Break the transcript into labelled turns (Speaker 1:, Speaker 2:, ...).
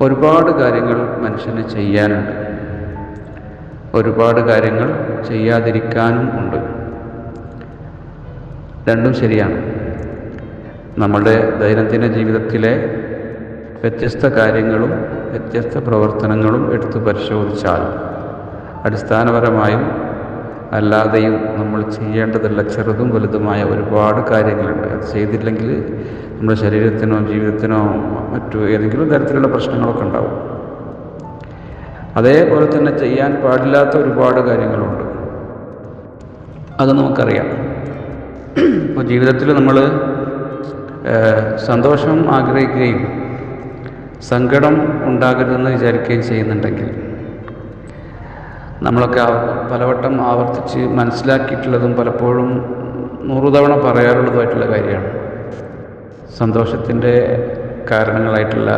Speaker 1: ഒരുപാട് കാര്യങ്ങൾ മനുഷ്യന് ചെയ്യാനുണ്ട്, ഒരുപാട് കാര്യങ്ങൾ ചെയ്യാതിരിക്കാനും ഉണ്ട്. രണ്ടും ശരിയാണ്. നമ്മുടെ ദൈനംദിന ജീവിതത്തിലെ വ്യത്യസ്ത കാര്യങ്ങളും വ്യത്യസ്ത പ്രവർത്തനങ്ങളും എടുത്തു പരിശോധിച്ചാൽ അടിസ്ഥാനപരമായും അല്ലാതെയും നമ്മൾ ചെയ്യേണ്ടതുള്ള ചെറുതും വലുതുമായ ഒരുപാട് കാര്യങ്ങളുണ്ട്. അത് ചെയ്തില്ലെങ്കിൽ നമ്മുടെ ശരീരത്തിനോ ജീവിതത്തിനോ മറ്റു ഏതെങ്കിലും തരത്തിലുള്ള പ്രശ്നങ്ങളൊക്കെ ഉണ്ടാവും. അതേപോലെ തന്നെ ചെയ്യാൻ പാടില്ലാത്ത ഒരുപാട് കാര്യങ്ങളുണ്ട്, അത് നമുക്കറിയാം. ഇപ്പോൾ ജീവിതത്തിൽ നമ്മൾ സന്തോഷം ആഗ്രഹിക്കുകയും സങ്കടം ഉണ്ടാകരുതെന്ന് വിചാരിക്കുകയും ചെയ്യുന്നുണ്ടെങ്കിൽ നമ്മളൊക്കെ പലവട്ടം ആവർത്തിച്ച് മനസ്സിലാക്കിയിട്ടുള്ളതും പലപ്പോഴും 100 തവണ പറയാറുള്ളതുമായിട്ടുള്ള കാര്യമാണ് സന്തോഷത്തിൻ്റെ കാരണങ്ങളായിട്ടുള്ള